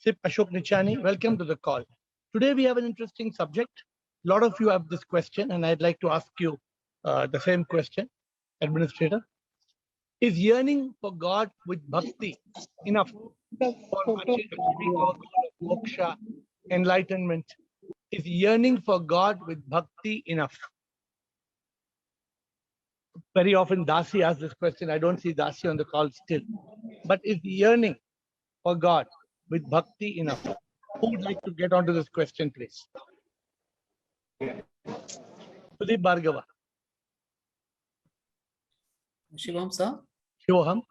Sip Ashok Nichani, welcome to the call. Today we have an interesting subject. A lot of you have this question, and I'd like to ask you the same question, Administrator. Is yearning for God with bhakti enough for achieving our goal of moksha, enlightenment? Is yearning for God with bhakti enough? Very often Dasi asks this question. I don't see Dasi on the call still. But is yearning for God with bhakti enough? Who would like to get onto this question, please? Sudeep Bhargava. Shivam sir. Shivoham.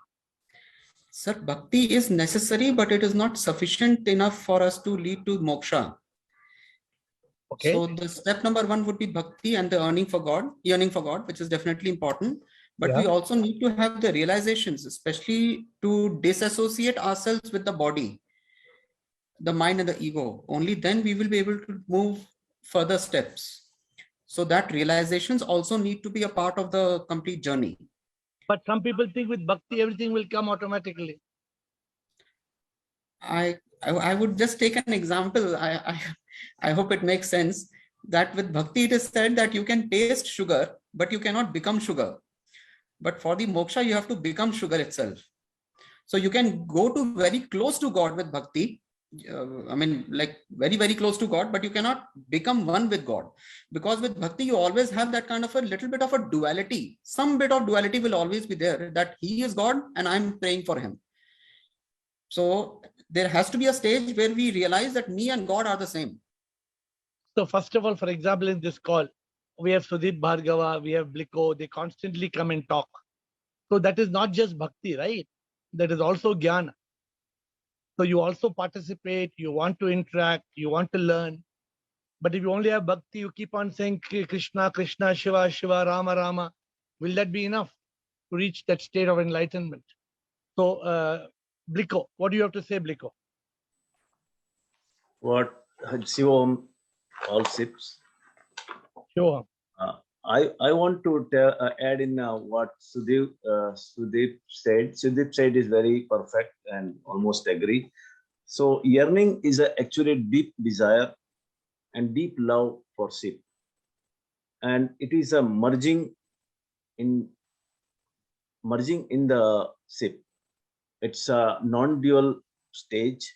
Sir, bhakti is necessary, but it is not sufficient enough for us to lead to moksha. Okay. So the step number 1 would be bhakti and the yearning for God, which is definitely important. But we also need to have the realizations, especially to disassociate ourselves with the body, the mind and the ego. Only then we will be able to move further steps. So that realizations also need to be a part of the complete journey. But some people think with bhakti, everything will come automatically. I would just take an example. I hope it makes sense that with bhakti, it is said that you can taste sugar, but you cannot become sugar. But for the moksha, you have to become sugar itself. So you can go to very close to God with bhakti. Like very, very close to God, but you cannot become one with God. Because with bhakti, you always have that kind of a little bit of a duality. Some bit of duality will always be there, that he is God and I'm praying for him. So there has to be a stage where we realize that me and God are the same. So first of all, for example, in this call, we have Sudeep Bhargava, we have Bliko, they constantly come and talk. So that is not just bhakti, right? That is also jnana. So you also participate, you want to interact, you want to learn. But if you only have bhakti, you keep on saying Krishna, Krishna, Shiva, Shiva, Rama, Rama. Will that be enough to reach that state of enlightenment? So, Bliko, what do you have to say, Bliko? What Shivam all sips. Sure. I want to add in what Sudeep said. Sudeep said is very perfect and almost agree. So yearning is actually deep desire and deep love for Shiv, and it is a merging in the Shiv. It's a non-dual stage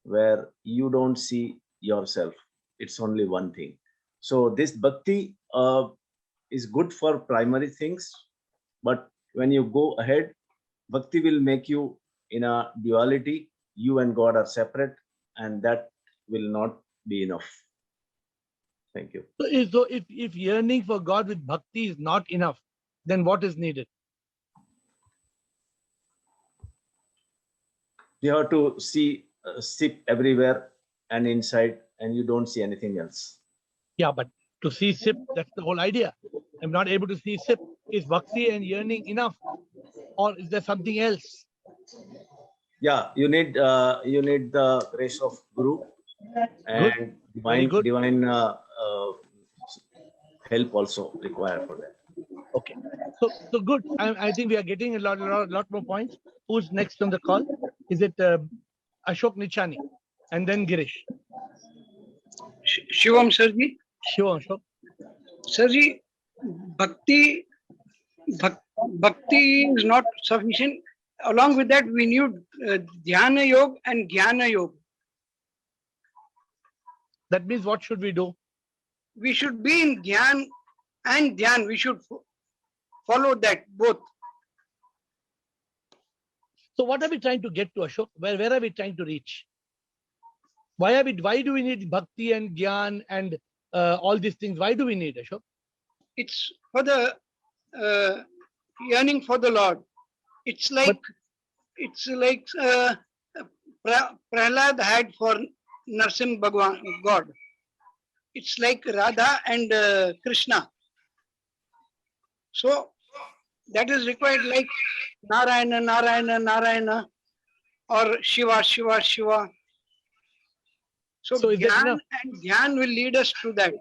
where you don't see yourself. It's only one thing. So this bhakti is good for primary things, but when you go ahead, bhakti will make you in a duality. You and God are separate, and that will not be enough. Thank you. So if yearning for God with bhakti is not enough, then what is needed? You have to see Shiv everywhere and inside, and you don't see anything else. Yeah, but to see Sip, that's the whole idea. I'm not able to see Sip. Is bhakti and yearning enough, or is there something else? Yeah, you need the grace of Guru and divine help also required for that. Okay, so good. I think we are getting a lot more points. Who's next on the call? Is it Ashok Nichani and then Girish? Shivam Sirji. Shivam, Ashok. Sirji, bhakti is not sufficient. Along with that, we need dhyana yoga and jnana yoga. That means what should we do? We should be in jnana and dhyan. We should follow that both. So what are we trying to get to, Ashok? Where are we trying to reach? Why do we need bhakti and gyan and all these things? Why do we need, Ashok? It's for the yearning for the Lord. It's like Prahlad had for Narsim Bhagwan, God. It's like Radha and Krishna. So that is required, like Narayana, Narayana, Narayana, or Shiva, Shiva, Shiva. So Gyan and Dhyan will lead us to that.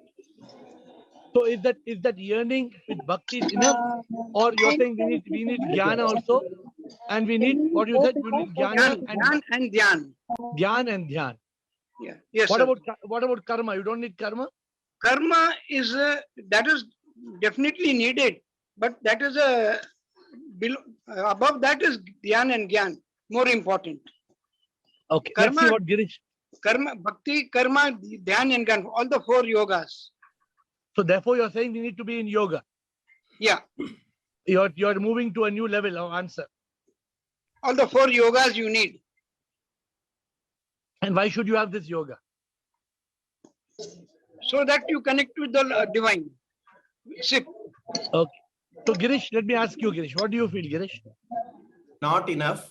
So is that yearning with bhakti enough, or you're saying we need Jnana also, And we need, what you said, you need jnana Jnana and dhyan. dhyan and dhyan. Yeah. Yes, What sir. about karma? You don't need karma? Karma is that is definitely needed, but that is above that is dhyan and gyan, more important. Okay, Karma, let's see what Girish. Karma, bhakti, karma, dhyan and gyan, all the 4 yogas. So therefore you're saying we need to be in yoga. Yeah, You're moving to a new level of answer. all the 4 yogas you need. And why should you have this yoga? So that you connect with the divine. Sip. Okay. So Girish, let me ask you, Girish, what do you feel, Girish? Not enough.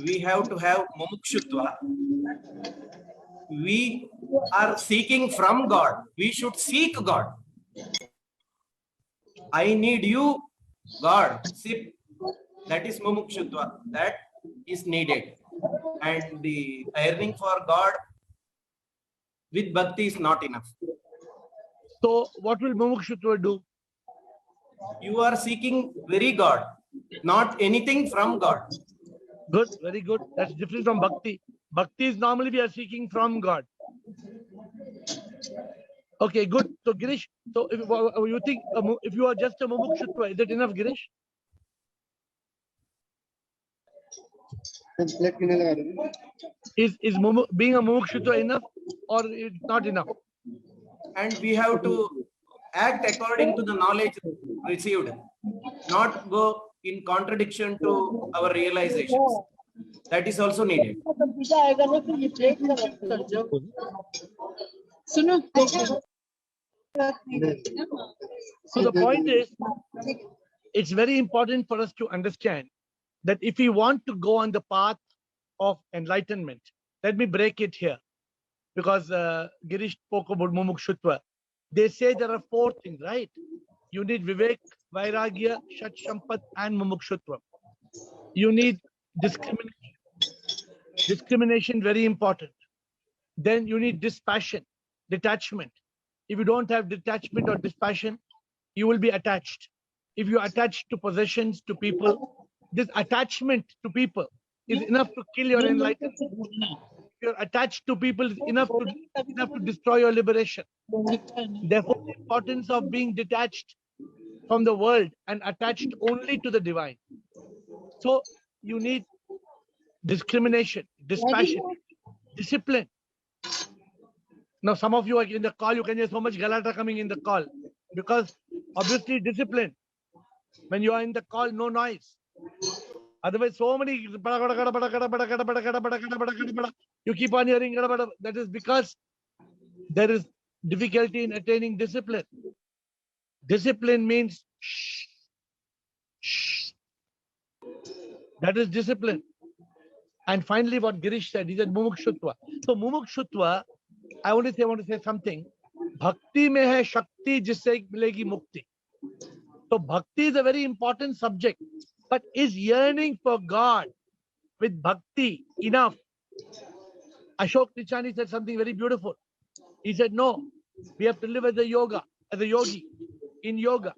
We have to have mumukshutva. We are seeking from God. We should seek God. I need you, God. Sip. That is mumukshutva. That is needed. And the yearning for God with bhakti is not enough. So what will mumukshutva do? You are seeking very God, not anything from God. Good, very good. That's different from bhakti. Bhakti is normally we are seeking from God. Okay, good. So Girish, so if you think if you are just a mumukshutva, is that enough, Girish? Is being a mumukshutva enough or it's not enough? And we have to act according to the knowledge received, not go in contradiction to our realizations. That is also needed. So the point is, it's very important for us to understand that if we want to go on the path of enlightenment, let me break it here, because Girish spoke about mumukshutva. They say there are 4 things, right? You need vivek, vairagya, shat sampat, and mumukshutva. You need discrimination. Discrimination, very important. Then you need dispassion, detachment. If you don't have detachment or dispassion, you will be attached. If you are attached to possessions, to people, this attachment to people is enough to kill your enlightenment. If you're attached to people is enough to destroy your liberation. Therefore, the importance of being detached from the world and attached only to the divine. So you need discrimination, dispassion, discipline. Now, some of you are in the call, you can hear so much galata coming in the call because obviously discipline. When you are in the call, no noise. Otherwise, so many you keep on hearing. That is because there is difficulty in attaining discipline. Discipline means shh, shh. That is discipline. And finally, what Girish said, he said mumukshutva. So mumukshutva, I want to say something. Bhakti mein hai shakti jisse milegi mukti. So bhakti is a very important subject. But is yearning for God with bhakti enough? Ashok Nichani said something very beautiful. He said, no, we have to live as a yogi, in yoga.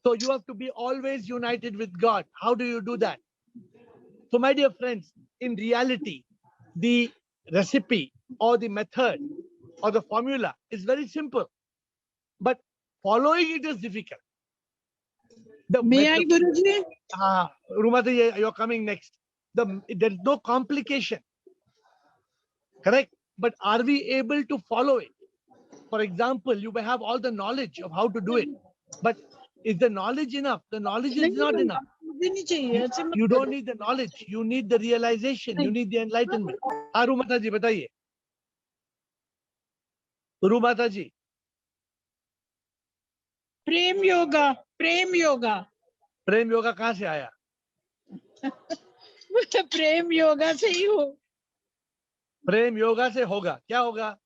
So you have to be always united with God. How do you do that? So my dear friends, in reality, the recipe or the method or the formula is very simple. But following it is difficult. May I, Guruji? Rumata, you're coming next. There is no complication. Correct? But are we able to follow it? For example, you may have all the knowledge of how to do it. But is the knowledge enough? The knowledge is not enough. You don't need the knowledge. You need the realization. You need the enlightenment. Rumata ji, bataiye. Rumata ji. प्रेम योगा प्रेम योगा कहाँ से आया? प्रेम योगा से ही हो. प्रेम योगा से होगा. क्या होगा?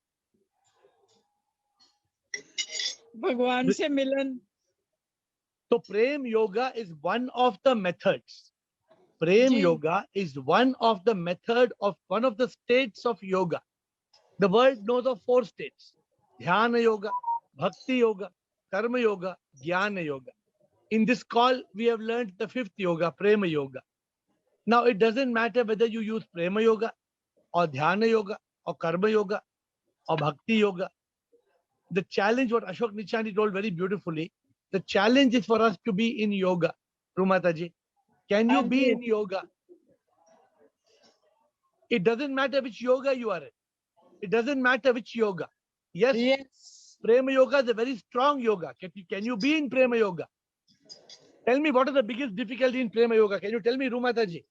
भगवान से मिलन. So prem yoga is one of the methods. Prem yoga is one of the states of yoga. The world knows of 4 states: dhyana yoga, bhakti yoga, karma yoga, jnana yoga. In this call, we have learned the fifth yoga, Prema Yoga. Now, it doesn't matter whether you use Prema Yoga or Dhyana Yoga or Karma Yoga or Bhakti Yoga. The challenge, what Ashok Nichani told very beautifully, the challenge is for us to be in yoga. Rumataji, can you be in yoga? It doesn't matter which yoga you are in. It doesn't matter which yoga. Yes, Yes. Prema Yoga is a very strong yoga. Can you be in Prema Yoga? Tell me, what is the biggest difficulty in Prema Yoga? Can you tell me, Rumataji?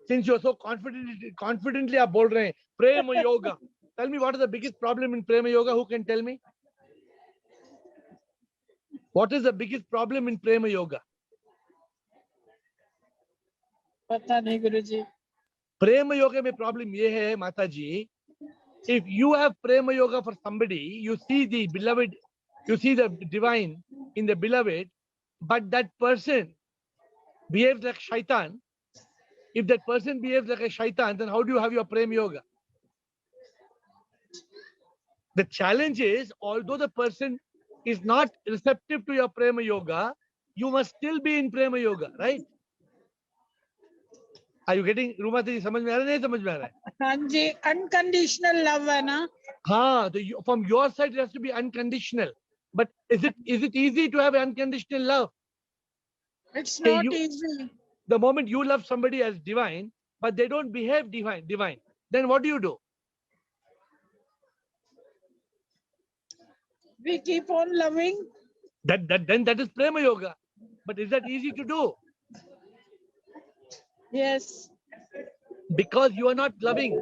Since you are so confidently are bol rahe hain, Prema Yoga. Tell me, what is the biggest problem in Prema Yoga? Who can tell me? What is the biggest problem in Prema Yoga? पता नहीं गुरुजी. Prema Yoga mein problem ye hai, Mataji. If you have Prema Yoga for somebody, you see the beloved, you see the divine in the beloved, but that person behaves like shaitan. If that person behaves like a shaitan, then how do you have your Prema Yoga? The challenge is, although the person is not receptive to your Prema Yoga, you must still be in Prema Yoga, right? Are you getting? Rumataji, समझ में आ रहा है नहीं समझ में आ रहा है? हाँ जी, unconditional love है ना. हाँ, from your side it has to be unconditional. But is it easy to have unconditional love? It's Okay, not easy. The moment you love somebody as divine, but they don't behave divine, then what do? We keep on loving. Then that is Prema Yoga. But is that easy to do? Yes. Because you are not loving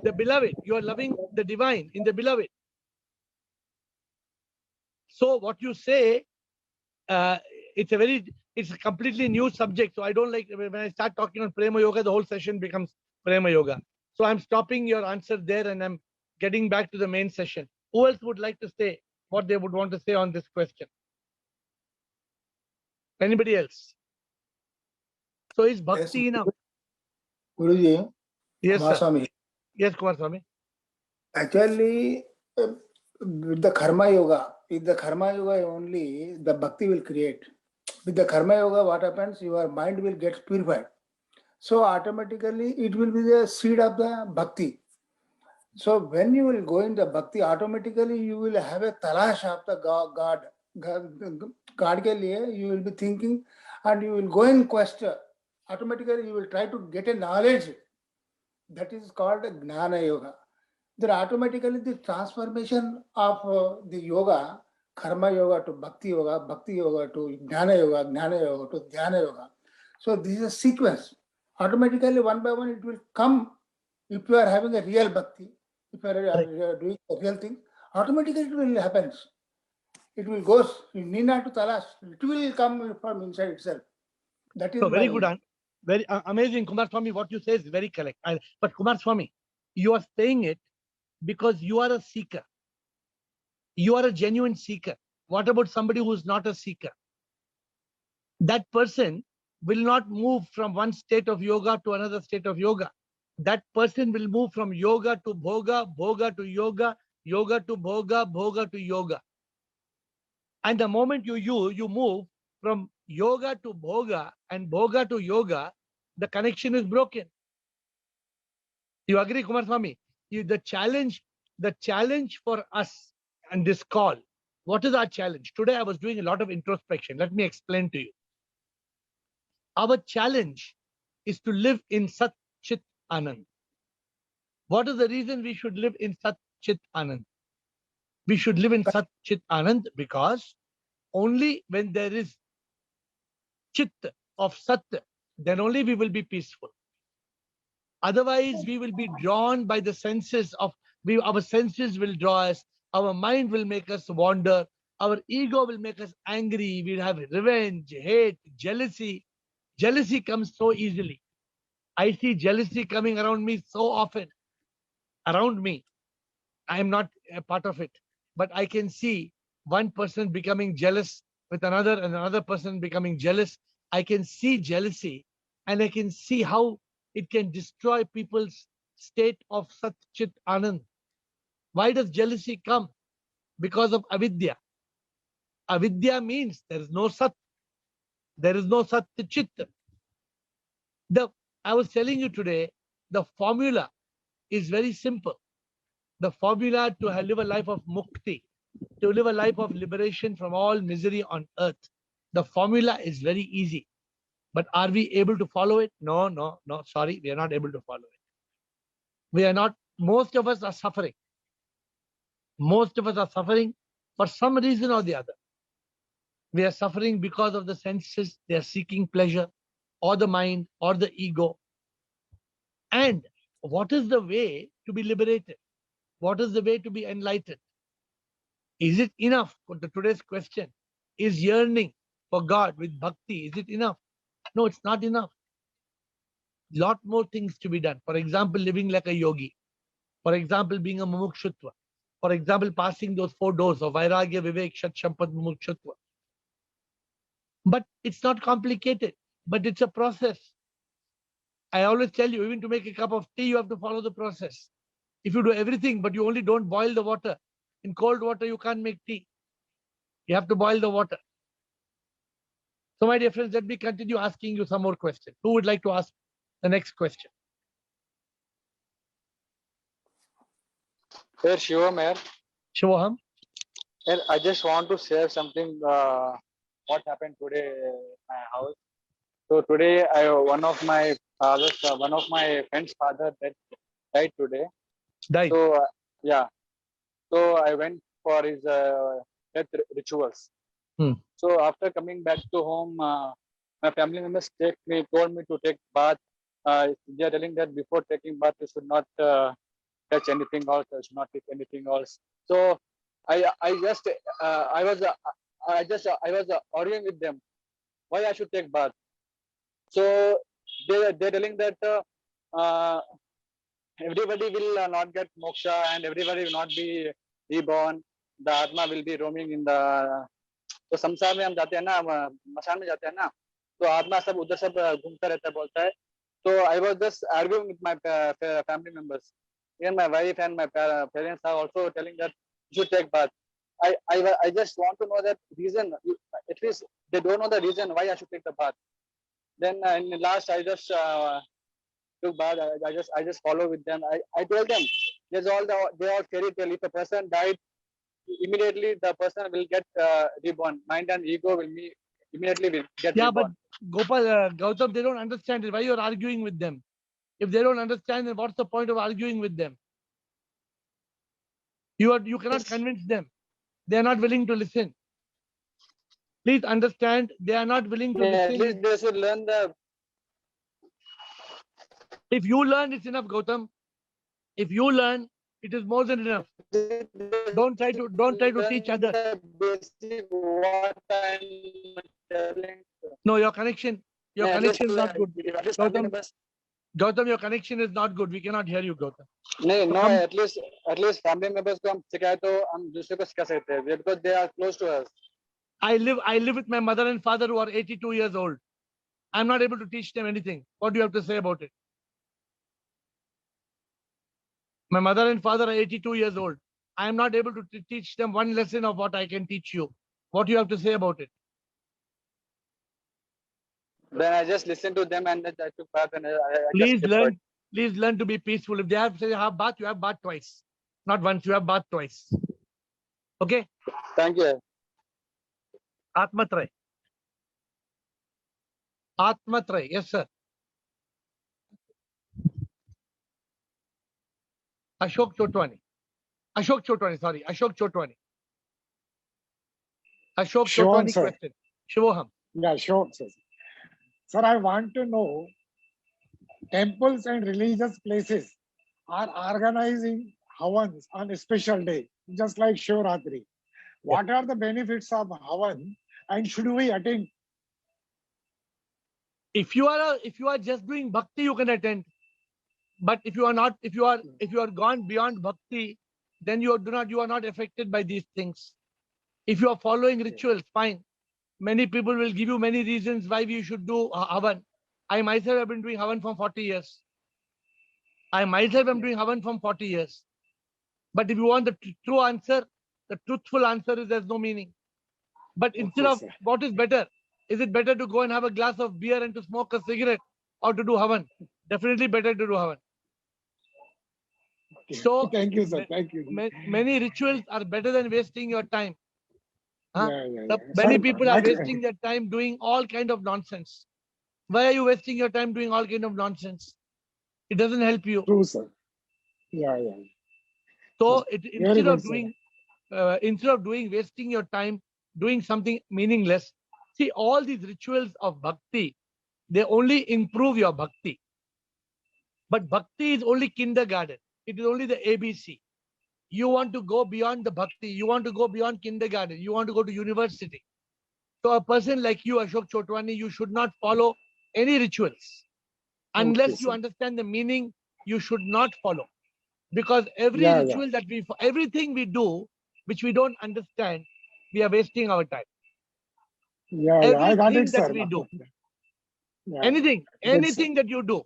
the beloved, you are loving the divine in the beloved. So what you say, it's a completely new subject. So I don't like when I start talking on Prema Yoga, the whole session becomes Prema Yoga. So I'm stopping your answer there and I'm getting back to the main session. Who else would like to say what they would want to say on this question? Anybody else? So is Bhakti enough? Guruji, Yes, Kumar sir. Swami. Yes, Kumar Swami. Actually, with the Karma Yoga, only the Bhakti will create. With the Karma Yoga, what happens? Your mind will get purified. So automatically, it will be the seed of the Bhakti. So when you will go in the Bhakti, automatically you will have a talash of the God ke liye, you will be thinking and you will go in quest. Automatically you will try to get a knowledge. That is called Gnana Yoga. Then automatically the transformation of the yoga, Karma Yoga to Bhakti Yoga to Gnana Yoga to Dhyana Yoga. So this is a sequence. Automatically one by one it will come. If you are having a real Bhakti, if you are doing a real thing, automatically it will happen. It will go. You need not to talash. It will come from inside itself. That is so very good. Very amazing, Kumar Swami. What you say is very correct. But Kumar Swami, you are saying it because you are a seeker. You are a genuine seeker. What about somebody who is not a seeker? That person will not move from one state of yoga to another state of yoga. That person will move from yoga to bhoga, bhoga to yoga, yoga to bhoga, bhoga to yoga. And the moment you move from yoga to bhoga and bhoga to yoga, the connection is broken. You agree, Kumar Swami? The challenge for us and this call, what is our challenge? Today I was doing a lot of introspection. Let me explain to you. Our challenge is to live in Sat Chit Anand. What is the reason we should live in Sat Chit Anand? We should live in Sat Chit Anand because only when there is Chit of Sat, then only we will be peaceful. Otherwise, we will be drawn by the senses of, our senses will draw us, our mind will make us wander, our ego will make us angry, we'll have revenge, hate, jealousy. Jealousy comes so easily. I see jealousy coming around me so often. Around me. I am not a part of it. But I can see one person becoming jealous with another and another person becoming jealous. I can see jealousy and I can see how it can destroy people's state of Sat Chit Anand. Why does jealousy come? Because of avidya. Avidya means there is no Sat. There is no Sat Chit. I was telling you today, the formula is very simple. The formula to live a life of mukti, to live a life of liberation from all misery on earth, the formula is very easy. But are we able to follow it? No, no, no. Sorry, we are not able to follow it. We are not. Most of us are suffering. Most of us are suffering for some reason or the other. We are suffering because of the senses. They are seeking pleasure, or the mind, or the ego. And what is the way to be liberated? What is the way to be enlightened? Is it enough? For today's question, is yearning for God with bhakti, is it enough? No, it's not enough. Lot more things to be done. For example, living like a yogi. For example, being a mumukshutva. For example, passing those 4 doors of vairagya, vivek, shat, shampat, mumukshutva. But it's not complicated, but it's a process. I always tell you, even to make a cup of tea, you have to follow the process. If you do everything, but you only don't boil the water, in cold water, you can't make tea. You have to boil the water. So my dear friends, let me continue asking you some more questions. Who would like to ask the next question? Here, Shivam here. Shivoham? Here, I just want to share something. What happened today in my house? So today, one of my friend's father died today. Died. So yeah. So I went for his death rituals. So after coming back to home, my family members told me to take bath. They are telling that before taking bath, you should not touch anything else. You should not take anything else. So I was arguing with them why I should take bath. So they're telling that everybody will not get moksha and everybody will not be reborn. The Atma will be roaming in the. तो संसार में हम जाते हैं ना, मसान में जाते हैं ना, तो आत्मा सब उधर सब घूमता रहता है, बोलता है. So I was just arguing with my family members. Even my wife and my parents are also telling that you should take bath. I just want to know that reason. At least they don't know the reason why I should take the bath. Then in the last, I just took bath. I just follow with them. I told them they all fairy tale. If a person died, immediately the person will get reborn. Mind and ego will immediately will get reborn. But Gopal, Gautam, they don't understand it. Why you're arguing with them? If they don't understand, then what's the point of arguing with them? You cannot convince them. They are not willing to listen. Please understand, they are not willing to listen. At least they should learn the. If you learn, it's enough, Gautam. If you learn, it is more than enough. Don't try to teach others. What I'm telling. No, your connection is not good. Gautam, your connection is not good. We cannot hear you, Gautam. No, at least family members को हम सिखाए तो हम दूसरे को सिखा सकते हैं because they are close to us. I live with my mother and father who are 82 years old. I'm not able to teach them anything. What do you have to say about it? My mother and father are 82 years old. I am not able to teach them one lesson of what I can teach you. What do you have to say about it? Then I just listened to them and I took bath and Please learn to be peaceful. If they have to have bath, you have bath twice. Not once, you have bath twice. Okay? Thank you. Atmatray. Atmatray. Yes, sir. Ashok Chotwani. Ashok Chotwani question. Shivoham. Yeah, sure, sir. Sir, I want to know, temples and religious places are organizing havans on a special day, just like Shivratri. What are the benefits of havan and should we attend? If you are just doing bhakti, you can attend. But if you are gone beyond bhakti, then you are not affected by these things. If you are following rituals, fine. Many people will give you many reasons why we should do havan. I myself have been doing havan for 40 years. I myself am doing havan for 40 years. But if you want the true answer, the truthful answer is there's no meaning. But instead of what is better, Is it better to go and have a glass of beer and to smoke a cigarette or to do havan? Definitely better to do havan. So thank you, sir. Thank you. many rituals are better than wasting your time. Huh? Yeah. Many Sir, people are wasting their time doing all kind of nonsense. Why are you wasting your time doing all kind of nonsense? It doesn't help you. True, sir. Yeah. So Very good, sir. instead of wasting your time doing something meaningless, see all these rituals of bhakti, they only improve your bhakti. But bhakti is only kindergarten. It is only the ABC. You want to go beyond the bhakti. You want to go beyond kindergarten. You want to go to university. So a person like you, Ashok Chotwani, you should not follow any rituals. Unless you sir. understand the meaning, you should not follow. Because every Yeah. ritual that everything we do, which we don't understand, we are wasting our time. Yeah. I got Everything it, that sir. we do, Yeah. anything Good, sir. that you do,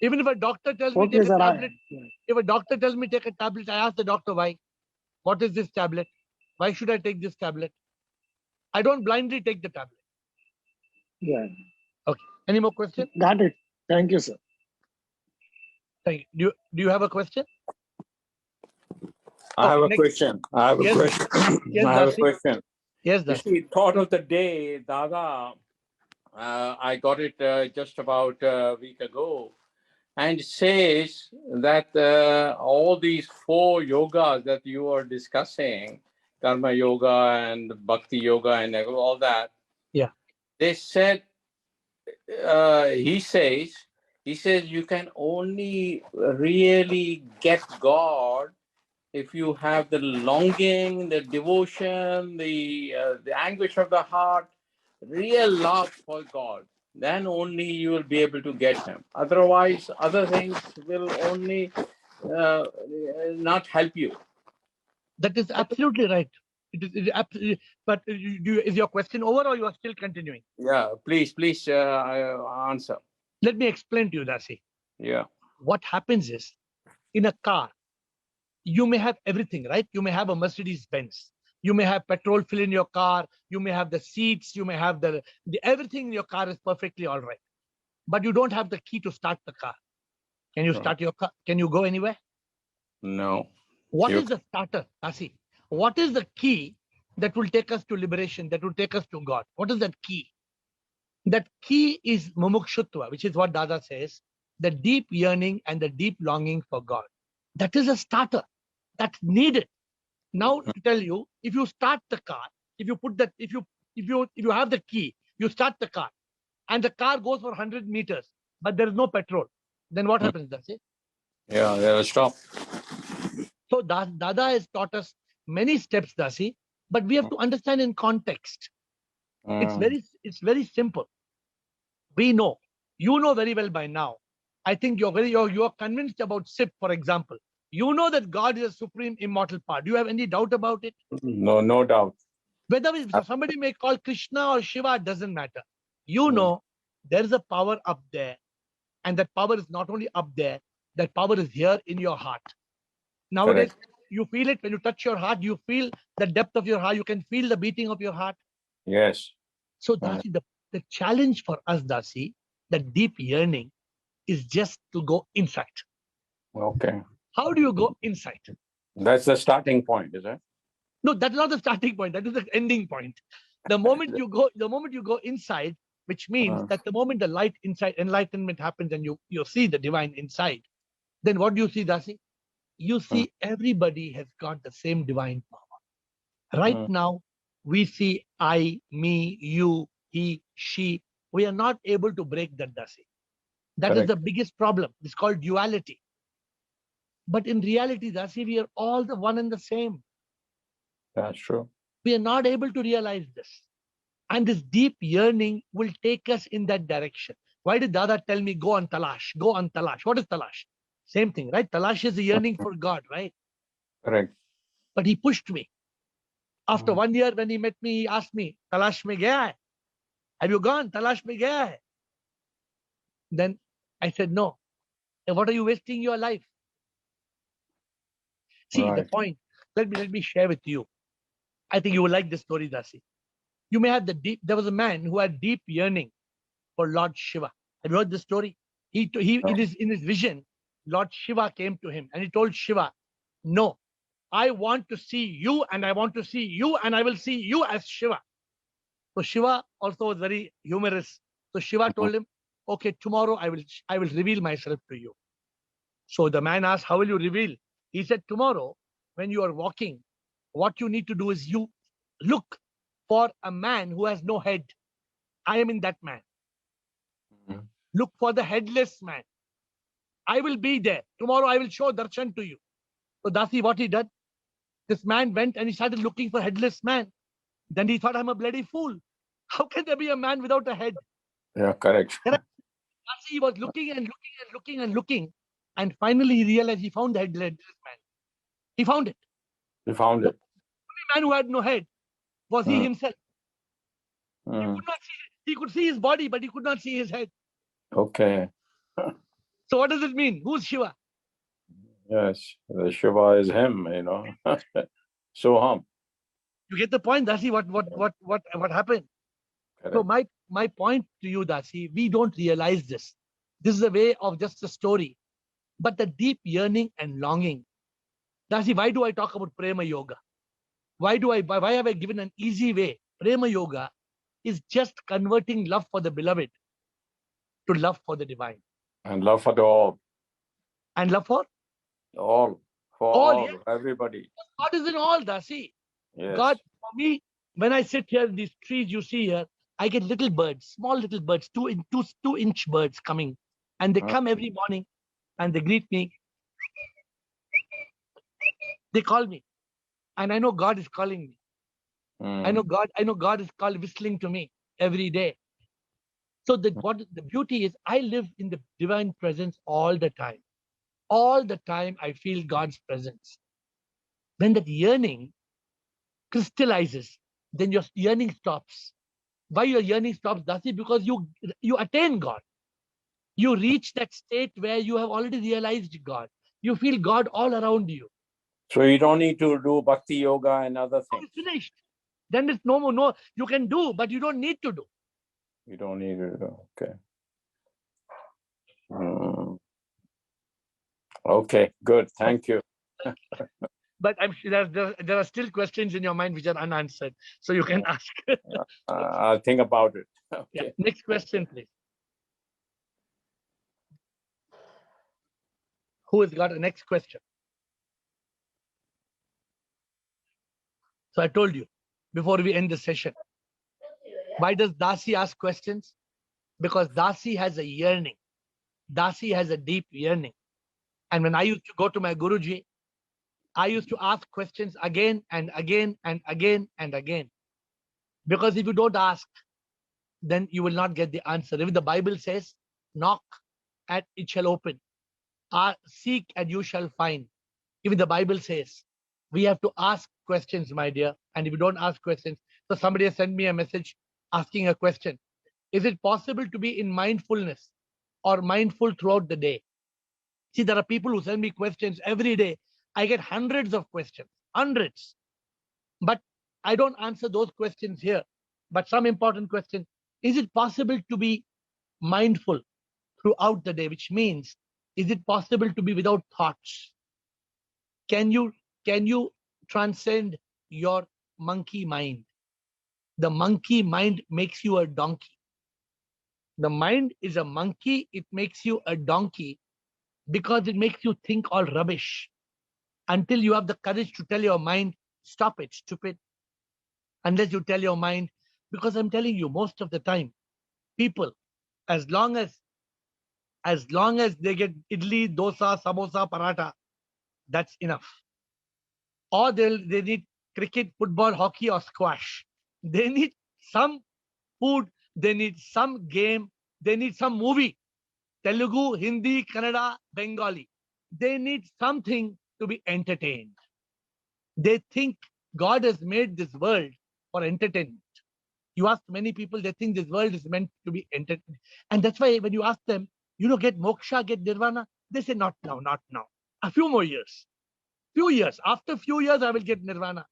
even if a doctor tells me Okay, take a sir. tablet, if a doctor tells me take a tablet, I ask the doctor why. What is this tablet? Why should I take this tablet? I don't blindly take the tablet. Yeah. Okay. Any more questions? Got it. Thank you, sir. Thank you. Do you have a question? I have a next. question. I have a Yes. question. Yes, I have a Dasi. question. Yes, You Dasi. see, thought of the day, Dada, I got it just about a week ago, and it says that all these 4 yogas that you are discussing, karma yoga and bhakti yoga and all that, yeah, they said, he says you can only really get God if you have the longing, the devotion, the anguish of the heart, real love for God, then only you will be able to get Him. Otherwise, other things will only not help you. that is absolutely right. It is absolutely. But is your question over, or you are still continuing? Yeah, please answer. Let me explain to you, Dasi. Yeah. What happens is, in a car, you may have everything, right? You may have a Mercedes Benz. You may have petrol fill in your car. You may have the seats. You may have the everything in your car is perfectly all right. But you don't have the key to start the car. Can you start your car? Can you go anywhere? No. What is the starter, Dasi? What is the key that will take us to liberation, that will take us to God? What is that key? That key is mumukshutva, which is what Dada says, the deep yearning and the deep longing for God. That is a starter. That's needed. Now to tell you, if you start the car, if you have the key, you start the car, and the car goes for 100 meters, but there is no petrol, then what happens, Dasi? Yeah, they'll stop. So Dada has taught us many steps, Dasi, but we have to understand in context. It's very simple. We know, you know very well by now. I think you're convinced about SIP, for example. You know that God is a supreme immortal power. Do you have any doubt about it? No doubt. Whether somebody may call Krishna or Shiva, it doesn't matter. You know there is a power up there, and that power is not only up there, that power is here in your heart. Nowadays, you feel it when you touch your heart. You feel the depth of your heart. You can feel the beating of your heart. Yes. So Dasi, the challenge for us, Dasi, the deep yearning is just to go inside. Okay. How do you go inside? That's the starting point, is it? No, that's not the starting point. That is the ending point. The moment you go inside, which means that the moment the light inside, enlightenment happens, and you see the divine inside, then what do you see, Dasi? You see everybody has got the same divine power. Right now, we see I, me, you, he, she. We are not able to break that, Dasi. That is the biggest problem. It's called duality. But in reality, Dasi, we are all the one and the same. That's true. We are not able to realize this. And this deep yearning will take us in that direction. Why did Dada tell me, go on talash, go on talash? What is talash? Same thing, right? Talash is the yearning for God, right? Correct. But he pushed me. After 1 year, when he met me, he asked me, talash mein gaya hai? Have you gone? Talash mein gaya hai? Then I said, no. And what are you wasting your life? See, the point. Let me share with you. I think you will like this story, Dasi. You may have there was a man who had deep yearning for Lord Shiva. Have you heard this story? In his vision, Lord Shiva came to him and he told Shiva, no, I want to see you and I want to see you and I will see you as Shiva. So Shiva also was very humorous. So Shiva told him, okay, tomorrow I will reveal myself to you. So the man asked, how will you reveal? He said, tomorrow when you are walking, what you need to do is you look for a man who has no head. I am in that man. Look for the headless man. I will be there. Tomorrow I will show darshan to you. So Dasi, what he did? This man went and he started looking for headless man. Then he thought, I'm a bloody fool. How can there be a man without a head? Yeah, correct. Dasi was looking and looking and looking and looking. And finally he realized he found the headless man. He found it. You found it. The only man who had no head was he himself. He could not see. He could see his body, but he could not see his head. Okay. So what does it mean? Who's Shiva? Yes, the Shiva is him, Soham. You get the point, Dasi? What happened? Correct. So my point to you, Dasi, we don't realize this. This is a way of just a story, but the deep yearning and longing. Dasi, why do I talk about prema yoga? Why have I given an easy way? Prema yoga is just converting love for the beloved to love for the divine. And love for the all. And love for? All. For all, yes. everybody. God is in all, Dasi. Yes. God, for me, when I sit here, these trees you see here, I get little birds, small little birds, 2-inch birds coming. And they come every morning and they greet me. They call me. And I know God is calling me. I know God is whistling to me every day. So the beauty is I live in the divine presence all the time. All the time I feel God's presence. When that yearning crystallizes, then your yearning stops. Why your yearning stops, Dasi? Because you attain God. You reach that state where you have already realized God. You feel God all around you. So you don't need to do bhakti yoga and other things. It's finished. Then it's no more. No, you can do, but you don't need to do. You don't need to do. Okay. Okay, good. Thank you. But I'm sure there are still questions in your mind which are unanswered. So you can ask. I'll think about it. Okay. Yeah. Next question, please. Who has got a next question? So I told you before we end the session. Why does Dasi ask questions? Because Dasi has a yearning. Dasi has a deep yearning. And when I used to go to my Guruji, I used to ask questions again and again and again and again. Because if you don't ask, then you will not get the answer. Even the Bible says, knock and it shall open. Seek and you shall find. Even the Bible says, we have to ask questions, my dear. And if you don't ask questions, so somebody has sent me a message asking a question. Is it possible to be in mindfulness or mindful throughout the day? See, there are people who send me questions every day. I get hundreds of questions, hundreds. But I don't answer those questions here. But some important question, is it possible to be mindful throughout the day? Which means, is it possible to be without thoughts? Can you transcend your monkey mind? The monkey mind makes you a donkey. The mind is a monkey. It makes you a donkey because it makes you think all rubbish until you have the courage to tell your mind, stop it, stupid. Unless you tell your mind, because I'm telling you, most of the time, people, as long as they get idli, dosa, samosa, paratha, that's enough. Or they need cricket, football, hockey, or squash. They need some food. They need some game. They need some movie. Telugu, Hindi, Kannada, Bengali. They need something to be entertained. They think God has made this world for entertainment. You ask many people, they think this world is meant to be entertained. And that's why when you ask them, get moksha, get nirvana, they say, not now, not now. A few more years. Few years. After few years, I will get nirvana.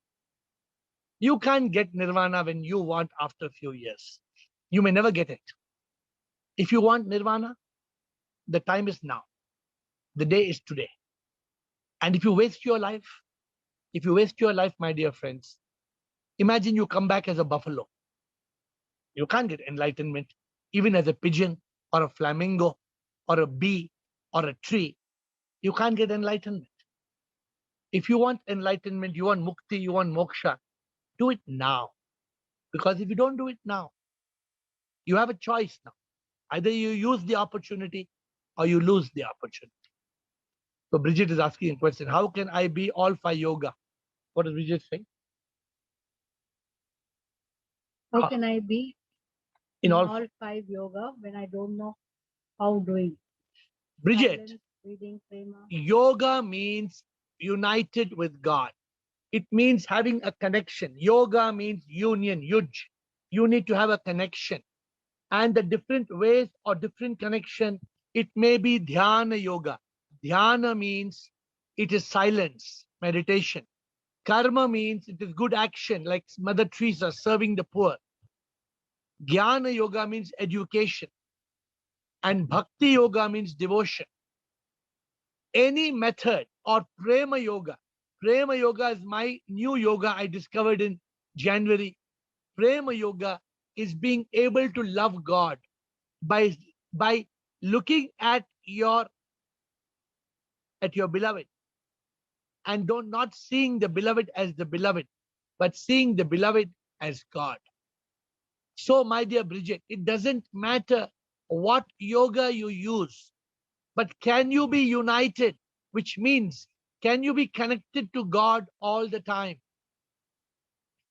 You can't get nirvana when you want after a few years. You may never get it. If you want nirvana, the time is now. The day is today. And if you waste your life, my dear friends, imagine you come back as a buffalo. You can't get enlightenment, even as a pigeon or a flamingo or a bee or a tree. You can't get enlightenment. If you want enlightenment, you want mukti, you want moksha, do it now. Because if you don't do it now, you have a choice now. Either you use the opportunity or you lose the opportunity. So Bridget is asking a question, how can I be all for yoga? What does Bridget say? How can I be in all 5 yoga when I don't know how doing? Bridget, Silence, reading, prema. yoga means united with God. It means having a connection. Yoga means union, yuj. You need to have a connection. And the different ways or different connection, it may be dhyana yoga. Dhyana means it is silence, meditation. Karma means it is good action, like Mother Teresa serving the poor. Jnana yoga means education. And bhakti yoga means devotion. Any method or prema yoga. Prema yoga is my new yoga I discovered in January. Prema yoga is being able to love God by looking at your beloved and not seeing the beloved as the beloved, but seeing the beloved as God. So, my dear Bridget, it doesn't matter what yoga you use, but can you be united, which means can you be connected to God all the time?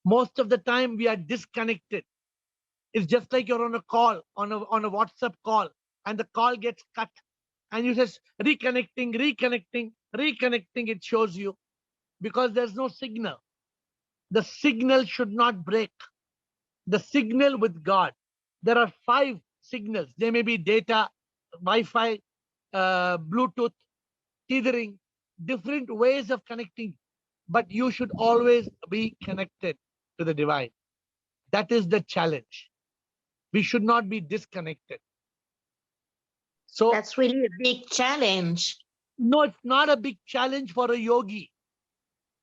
Most of the time we are disconnected. It's just like you're on a call, on a WhatsApp call, and the call gets cut. And you just reconnecting, it shows you, because there's no signal. The signal should not break. The signal with God. There are 5 signals. There may be data, Wi-Fi, Bluetooth, tethering, different ways of connecting, but you should always be connected to the divine. That is the challenge. We should not be disconnected. So that's really a big challenge. No, it's not a big challenge for a yogi.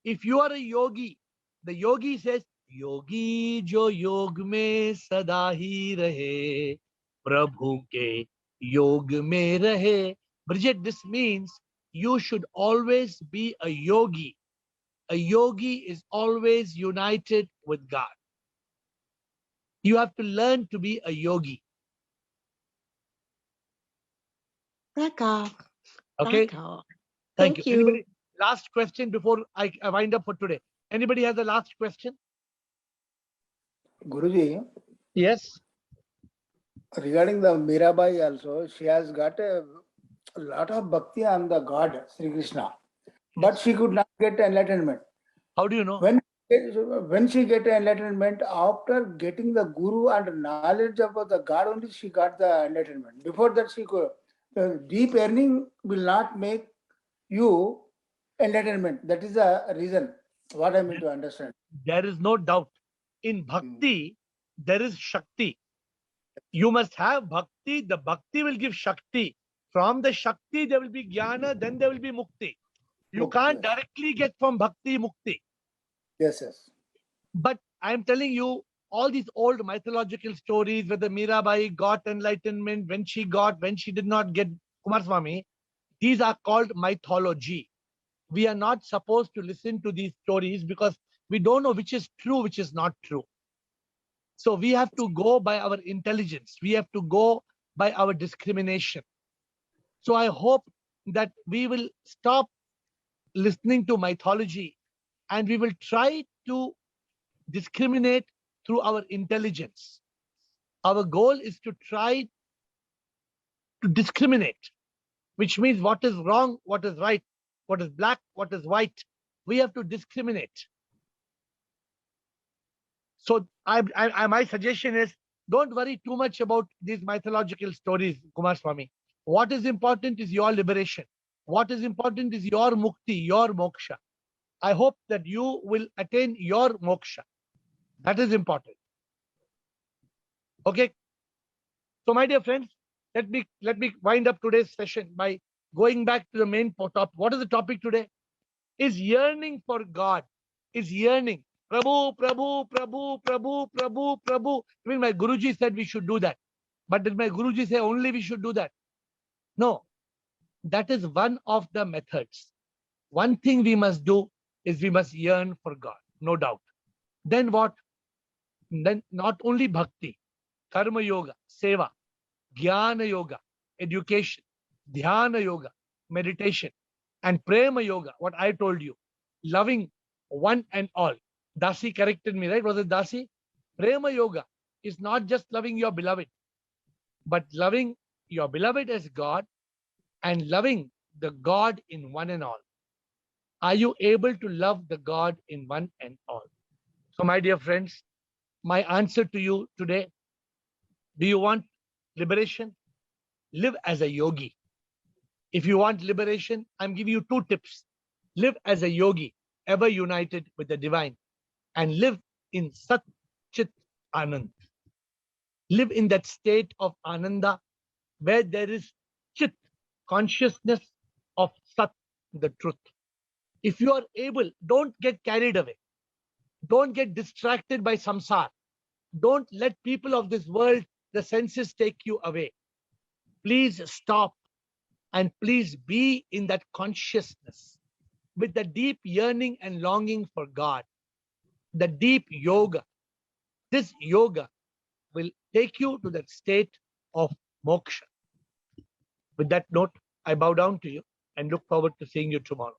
If you are a yogi, the yogi says, yogi jo yog mein sada hi rahe, prabhu ke yog mein rahe. Bridget, this means you should always be a yogi. A yogi is always united with God. You have to learn to be a yogi. D'accord. Okay? D'accord. Thank you. you. Anybody, last question before I wind up for today. Anybody has a last question? Guruji, Yes. regarding the Mirabai also, she has got a lot of bhakti on the God, Sri Krishna, but she could not get enlightenment. How do you know? When she get enlightenment, after getting the Guru and knowledge about the God only, she got the enlightenment. Before that, she could. The deep earning will not make you enlightenment. That is the reason. What I mean to understand. There is no doubt. In bhakti, there is Shakti. You must have bhakti. The bhakti will give Shakti. From the Shakti, there will be Jnana, then there will be Mukti. You can't directly get from bhakti Mukti. Yes, yes. But I'm telling you, all these old mythological stories, whether Mirabai got enlightenment, when she did not get Kumarswamy, these are called mythology. We are not supposed to listen to these stories because we don't know which is true, which is not true. So we have to go by our intelligence. We have to go by our discrimination. So I hope that we will stop listening to mythology and we will try to discriminate through our intelligence. Our goal is to try to discriminate, which means what is wrong, what is right, what is black, what is white. We have to discriminate. So my suggestion is, don't worry too much about these mythological stories, Kumarswamy. What is important is your liberation. What is important is your mukti, your moksha. I hope that you will attain your moksha. That is important. Okay. So my dear friends, let me wind up today's session by going back to the main topic. What is the topic today? Is yearning for God. Is yearning. Prabhu, Prabhu, Prabhu, Prabhu, Prabhu, Prabhu. Even my Guruji said we should do that. But did my Guruji say only we should do that? No. That is one of the methods. One thing we must do is we must yearn for God. No doubt. Then what? Then not only bhakti, karma yoga, seva, jnana yoga, education, dhyana yoga, meditation, and prema yoga, what I told you, loving one and all. Dasi corrected me, right? Was it Dasi? Prema yoga is not just loving your beloved, but loving your beloved as God and loving the God in one and all. Are you able to love the God in one and all? So, my dear friends, my answer to you today, do you want liberation? Live as a yogi. If you want liberation, I'm giving you 2 tips. Live as a yogi, ever united with the divine, and live in Sat Chit Anand. Live in that state of Ananda where there is Chit, consciousness of Sat, the truth. If you are able, don't get carried away. Don't get distracted by samsara. Don't let people of this world, the senses, take you away. Please stop and please be in that consciousness with the deep yearning and longing for God, the deep yoga. This yoga will take you to that state of moksha. With that note, I bow down to you and look forward to seeing you tomorrow.